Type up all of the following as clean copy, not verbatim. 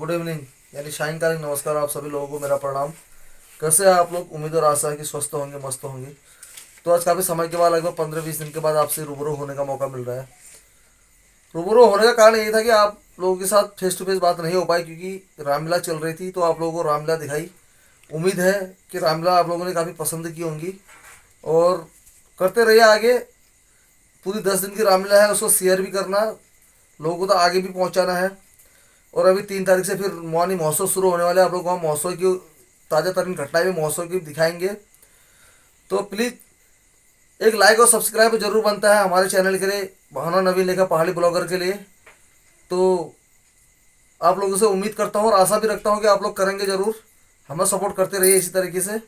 Good evening यानी सायंकालीन नमस्कार आप सभी लोगों को मेरा प्रणाम। कैसे हैं आप लोग? उम्मीद और आशा है कि स्वस्थ होंगे, मस्त होंगे। तो आज काफ़ी समय के बाद, लगभग 15-20 दिन के बाद आपसे रूबरू होने का मौका मिल रहा है। रूबरू होने का कारण ये था कि आप लोगों के साथ फेस टू फेस बात नहीं हो पाई, क्योंकि रामलीला चल रही थी तो आप लोगों को रामलीला दिखाई। उम्मीद है कि रामलीला आप लोगों ने काफ़ी पसंद की होंगी और करते रहिए आगे। पूरी 10 दिन की रामलीला है, उसको शेयर भी करना, लोगों को तो आगे भी पहुंचाना है। और अभी 3 तारीख से फिर मोहानी महोत्सव शुरू होने वाले हैं। आप लोग वहाँ महोत्सव की ताज़ा तरीन घटनाएं भी महोत्सव की दिखाएंगे। तो प्लीज़ एक लाइक और सब्सक्राइब जरूर बनता है हमारे चैनल के लिए, भावना नवीन लेखा पहाड़ी ब्लॉगर के लिए। तो आप लोगों से उम्मीद करता हूँ और आशा भी रखता हूँ कि आप लोग करेंगे ज़रूर, हमें सपोर्ट करते रहिए इसी तरीके से।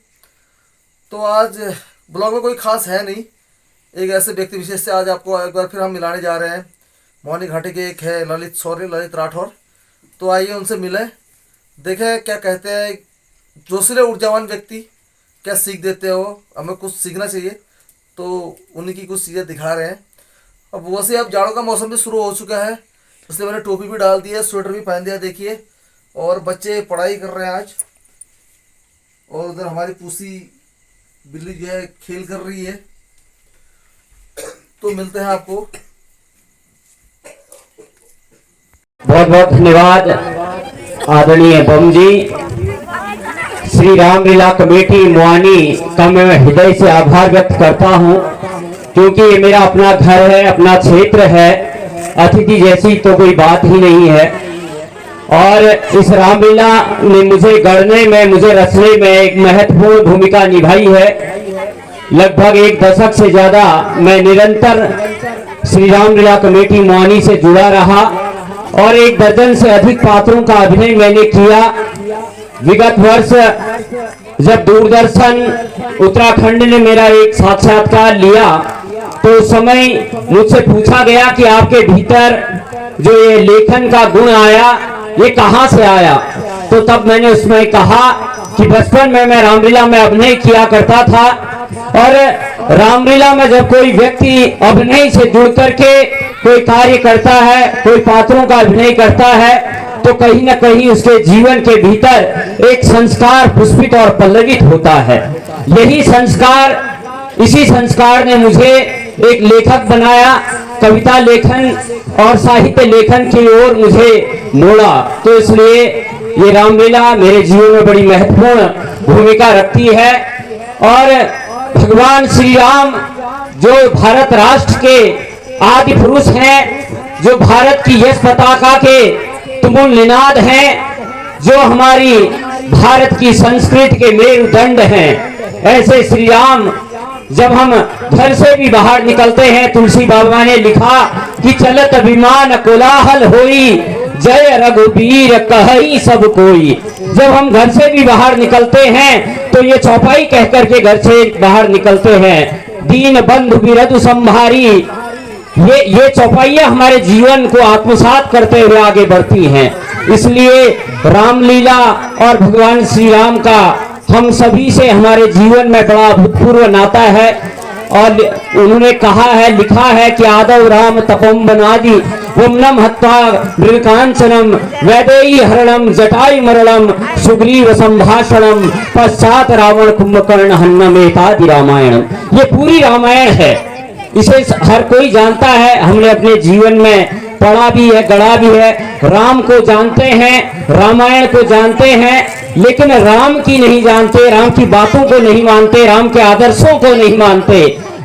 तो आज ब्लॉग में कोई खास है नहीं, एक ऐसे व्यक्ति विशेष से आज आपको एक बार फिर हम मिलाने जा रहे हैं। मोहानी घाटी के एक है ललित राठौर। तो आइए उनसे मिलें, देखें क्या कहते हैं। जोशीले ऊर्जावान व्यक्ति क्या सीख देते हो, हमें कुछ सीखना चाहिए। तो उन्हीं की कुछ चीज़ें दिखा रहे हैं। अब वैसे अब जाड़ों का मौसम भी शुरू हो चुका है, इसलिए मैंने टोपी भी डाल दी है, स्वेटर भी पहन दिया देखिए। और बच्चे पढ़ाई कर रहे हैं आज, और उधर हमारी पूसी बिल्ली जो है खेल कर रही है। तो मिलते हैं आपको। बहुत बहुत धन्यवाद आदरणीय बम जी। श्री रामलीला कमेटी मोहानी का मैं हृदय से आभार व्यक्त करता हूं, क्योंकि ये मेरा अपना घर है, अपना क्षेत्र है। अतिथि जैसी तो कोई बात ही नहीं है। और इस रामलीला ने मुझे गढ़ने में, मुझे रचने में एक महत्वपूर्ण भूमिका निभाई है। लगभग 1 दशक से ज्यादा मैं निरंतर श्री रामलीला कमेटी मोहानी से जुड़ा रहा और 1 दर्जन से अधिक पात्रों का अभिनय मैंने किया। विगत वर्ष जब दूरदर्शन उत्तराखंड ने मेरा एक साक्षात्कार लिया, तो उस समय मुझसे पूछा गया कि आपके भीतर जो ये लेखन का गुण आया, ये कहां से आया। तो तब मैंने उसमें कहा कि बचपन में मैं रामलीला में अभिनय किया करता था, और रामलीला में जब कोई व्यक्ति अभिनय से जुड़ करके कोई कार्य करता है, कोई पात्रों का अभिनय करता है, तो कहीं न कहीं उसके जीवन के भीतर एक संस्कार पुष्पित और पल्लवित होता है। यही संस्कार, इसी संस्कार ने मुझे एक लेखक बनाया। कविता लेखन और साहित्य लेखन की ओर मुझे मोड़ा। तो इसलिए ये रामलीला मेरे जीवन में बड़ी महत्वपूर्ण भूमिका रखती है। और भगवान श्री राम जो भारत राष्ट्र के आदि पुरुष हैं, जो भारत की यश पताका के तुमुल निनाद हैं, जो हमारी भारत की संस्कृति के मेरुदंड हैं, ऐसे श्री राम जब हम घर से भी बाहर निकलते हैं, तुलसी बाबा ने लिखा कि चलत अभिमान कोलाहल होई, जय रघुबीर कहई सब कोई। जब हम घर से भी बाहर निकलते हैं तो ये चौपाई कह करके घर से बाहर निकलते हैं, दीन बंधु बिरधु संभारी। ये चौपाइयां हमारे जीवन को आत्मसात करते हुए आगे बढ़ती हैं। इसलिए रामलीला और भगवान श्री राम का हम सभी से हमारे जीवन में बड़ा अभूतपूर्व नाता है। और उन्होंने कहा है, लिखा है कि आदव राम तपम बनादि वमनम हत्वा मृगकांचनम वैदेही हरणम जटाई मरणम सुग्रीव संभाषणम पश्चात रावण कुंभकर्ण हन्नमेतादि रामायणम। ये पूरी रामायण है, इसे हर कोई जानता है। हमने अपने जीवन में पढ़ा भी है, गढ़ा भी है। राम को जानते हैं, रामायण को जानते हैं, लेकिन राम की नहीं जानते, राम की बातों को नहीं मानते, राम के आदर्शों को नहीं मानते।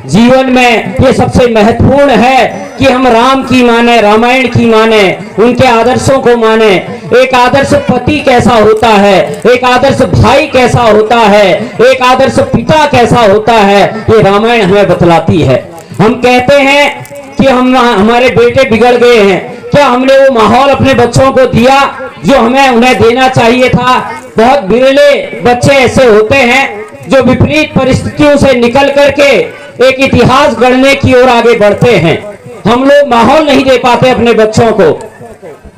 जीवन में ये सबसे महत्वपूर्ण है कि हम राम की माने, रामायण की माने, उनके आदर्शों को माने। एक आदर्श पति कैसा होता है, एक आदर्श भाई कैसा होता है, एक आदर्श पिता कैसा होता है, ये रामायण हमें बतलाती है। हम कहते हैं कि हमारे बेटे बिगड़ गए हैं, क्या हमने वो माहौल अपने बच्चों को दिया जो हमें उन्हें देना चाहिए था? बहुत बिरले बच्चे ऐसे होते हैं जो विपरीत परिस्थितियों से निकल करके एक इतिहास गढ़ने की ओर आगे बढ़ते हैं। हम लोग माहौल नहीं दे पाते अपने बच्चों को।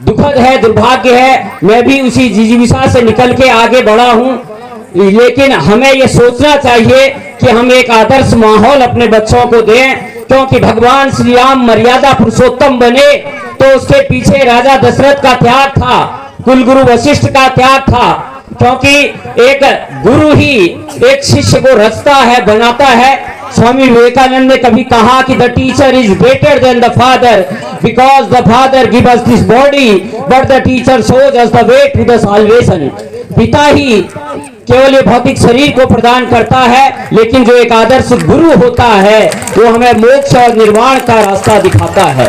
दुखद है, दुर्भाग्य है, मैं भी उसी जिजीविषा से निकल के आगे बढ़ा हूं। लेकिन हमें ये सोचना चाहिए कि हम एक आदर्श माहौल अपने बच्चों को दें, क्योंकि भगवान श्री राम मर्यादा पुरुषोत्तम बने तो उसके पीछे राजा दशरथ का त्याग था। कुलगुरु वशिष्ठ का त्याग था, क्योंकि एक गुरु ही एक शिष्य को रचता है, बनाता है। स्वामी विवेकानंद ने कभी कहा कि the teacher is greater than the father, because the father give us this body but the teacher shows us the way to the salvation. पिता ही केवल ये भौतिक शरीर को प्रदान करता है, लेकिन जो एक आदर्श गुरु होता है वो हमें मोक्ष और निर्वाण का रास्ता दिखाता है।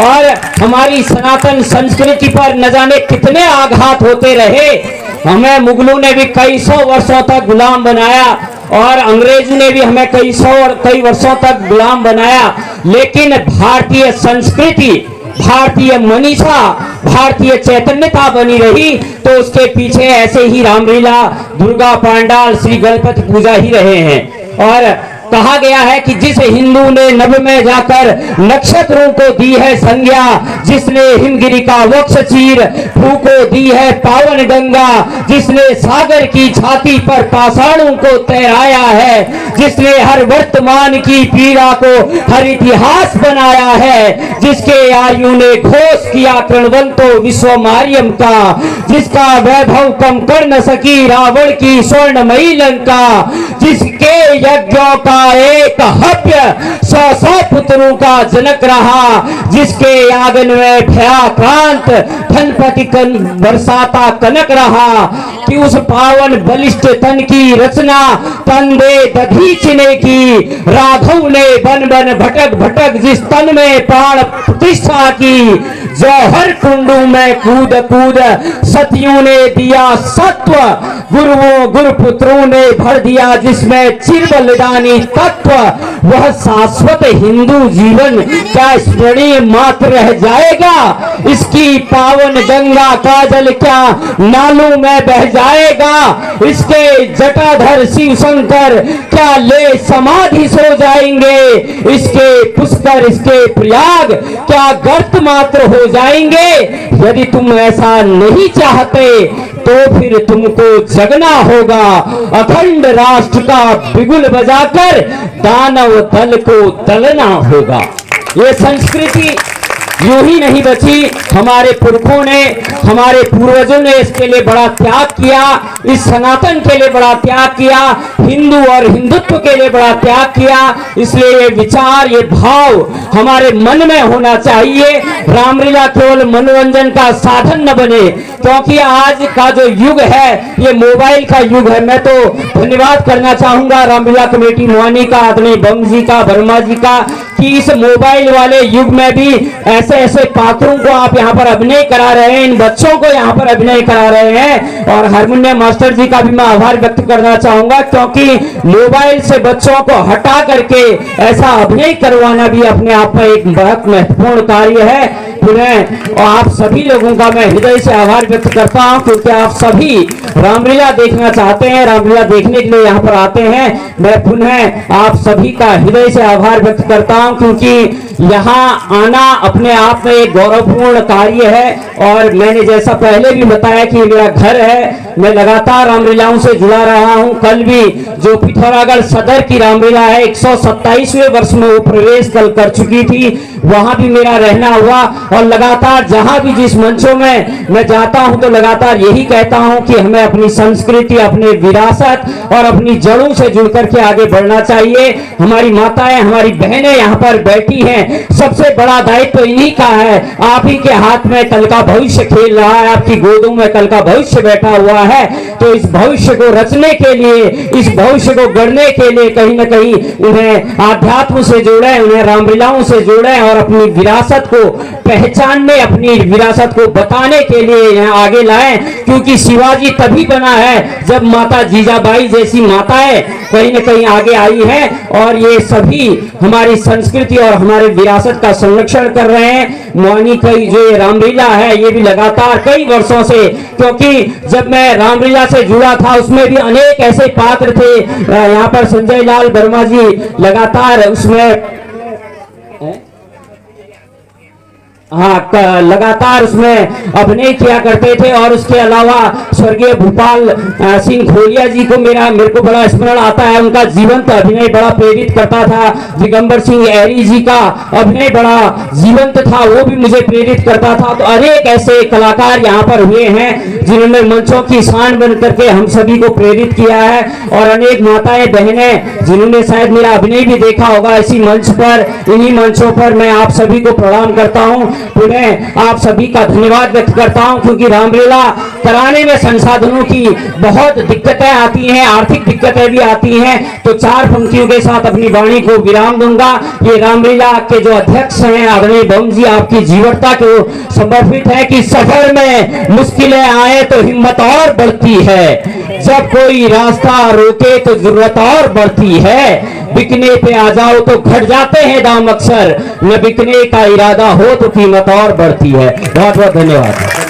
और हमारी सनातन संस्कृति पर न जाने कितने आघात होते रहे। हमें मुगलों ने भी कई सौ वर्षों तक गुलाम बनाया और अंग्रेज ने भी हमें कई सौ और कई वर्षों तक गुलाम बनाया, लेकिन भारतीय संस्कृति, भारतीय मनीषा, भारतीय चैतन्यता बनी रही। तो उसके पीछे ऐसे ही रामलीला, दुर्गा पांडाल, श्री गणपति पूजा ही रहे हैं। और कहा गया है कि जिस हिंदू ने नभ में जाकर नक्षत्रों को दी है संज्ञा, जिसने हिमगिरी का वक्ष चीर भू को दी है पावन गंगा, जिसने सागर की छाती पर पाषाणों को तैराया है, जिसने हर वर्तमान की पीड़ा को हर इतिहास बनाया है, जिसके आयु ने घोष किया कणवंतो विश्व मारियम का, जिसका वैभव कम कर न सकी रावण की स्वर्णमयी लंका, जिसके यज्ञों का एक हव्य 100 पुत्रों का जनक रहा, जिसके आंगन में भयाक्रांत धनपति बरसाता कनक रहा, कि उस पावन बलिष्ठ तन की रचना तंदे दधीचने की, राघव ने बन बन भटक भटक जिस तन में प्राण प्रतिष्ठा की, जौहर कुंडू में कूद कूद सतियों ने दिया सत्व, गुरुओं गुरुपुत्रों ने भर दिया जिसमें चिरबलिदानी तत्व, वह शाश्वत हिंदू जीवन क्या स्मरणीय मात्र रह जाएगा? इसकी पावन गंगा का जल क्या नालों में बह जाएगा? इसके जटाधर शिव शंकर क्या ले समाधि सो जाएंगे? इसके पुष्कर, इसके प्रयाग क्या गर्त मात्र हो जाएंगे? यदि तुम ऐसा नहीं चाहते तो फिर तुमको जगना होगा, अखंड राष्ट्र का बिगुल बजाकर दानव दल को दलना होगा। ये संस्कृति यूं ही नहीं बची, हमारे पुरखों ने, हमारे पूर्वजों ने इसके लिए बड़ा त्याग किया, इस सनातन के लिए बड़ा त्याग किया, हिंदू और हिंदुत्व के लिए बड़ा त्याग किया। इसलिए ये विचार, ये भाव हमारे मन में होना चाहिए। रामलीला केवल मनोरंजन का साधन न बने, क्योंकि आज का जो युग है ये मोबाइल का युग है। मैं तो धन्यवाद करना चाहूंगा रामलीला कमेटी मुआनी का, आदरणीय बम जी का, वर्मा जी का, कि इस मोबाइल वाले युग में भी ऐसे ऐसे पात्रों को आप यहाँ पर अभिनय करा रहे हैं, इन बच्चों को यहाँ पर अभिनय करा रहे हैं। और हारमोनियम मास्टर जी का भी मैं आभार व्यक्त करना चाहूंगा, क्योंकि मोबाइल से बच्चों को हटा करके ऐसा अभिनय करवाना भी अपने आप में एक बहुत महत्वपूर्ण कार्य है। पुनः आप सभी लोगों का मैं हृदय से आभार व्यक्त करता हूं, क्योंकि आप सभी रामलीला देखना चाहते हैं, रामलीला देखने के लिए यहाँ पर आते हैं। मैं पुनः आप सभी का हृदय से आभार व्यक्त करता हूं, क्योंकि यहाँ आना अपने आप में एक गौरवपूर्ण कार्य है। और मैंने जैसा पहले भी बताया कि मेरा घर है, मैं लगातार रामलीलाओं से जुड़ा रहा हूं। कल भी जो पिथौरागढ़ सदर की रामलीला है 127वें वर्ष में वो प्रवेश कल कर चुकी थी, वहां भी मेरा रहना हुआ। और लगातार जहां भी जिस मंचों में मैं जाता हूं तो लगातार यही कहता हूं कि हमें अपनी संस्कृति, अपने विरासत और अपनी जड़ों से जुड़ करके आगे बढ़ना चाहिए। हमारी माताएं, हमारी बहनें यहाँ पर बैठी हैं, सबसे बड़ा दायित्व इन्हीं का है। आप ही के हाथ में कल का भविष्य खेल रहा है, आपकी गोदों में कल का भविष्य बैठा हुआ है। तो इस भविष्य को रचने के लिए, इस भविष्य को गढ़ने के लिए कहीं ना कहीं उन्हें आध्यात्म से जोड़े, उन्हें रामलीलाओं से जोड़े और अपनी विरासत को पहचानने, अपनी विरासत को बताने के लिए यहाँ आगे लाएं। क्योंकि शिवाजी तभी बना है जब माता जीजाबाई जैसी माताएं कहीं ना कहीं आगे आई हैं, और ये सभी हमारी संस्कृति और हमारे विरासत का संरक्षण कर रहे हैं। मुआनी की जो ये रामलीला है ये भी लगातार कई वर्षों से, क्योंकि जब मैं रामलीला से जुड़ा था उसमें भी अनेक ऐसे पात्र थे, यहाँ पर संजय लाल वर्मा जी लगातार उसमें हाँ लगातार उसमें अभिनय किया करते थे। और उसके अलावा स्वर्गीय भूपाल सिंह खोलिया जी को मेरे को बड़ा स्मरण आता है। उनका जीवंत अभिनय बड़ा प्रेरित करता था। दिगंबर सिंह ऐरी जी का अभिनय बड़ा जीवंत था, वो भी मुझे प्रेरित करता था। तो अनेक ऐसे कलाकार यहाँ पर हुए हैं जिन्होंने मंचों की शान बन करके हम सभी को प्रेरित किया है। और अनेक माताएं बहनें जिन्होंने शायद मेरा अभिनय भी देखा होगा इसी मंच पर, इन्हीं मंचों पर मैं आप सभी को प्रणाम करता हूँ। पुनः आप सभी का धन्यवाद व्यक्त करता हूं, क्योंकि रामलीला कराने में संसाधनों की बहुत दिक्कतें आती हैं, आर्थिक दिक्कतें भी आती हैं। तो 4 पंक्तियों के साथ अपनी वाणी को विराम दूंगा। ये रामलीला के जो अध्यक्ष हैं आदरणीय बम जी, आपकी जीवटता को समर्पित है कि सफर में मुश्किलें आए तो हिम्मत और बढ़ती है, जब कोई रास्ता रोके तो जरूरत और बढ़ती है, बिकने पे आ जाओ तो घट जाते हैं दाम अक्सर, न बिकने का इरादा हो तो कीमत और बढ़ती है। बहुत बहुत धन्यवाद।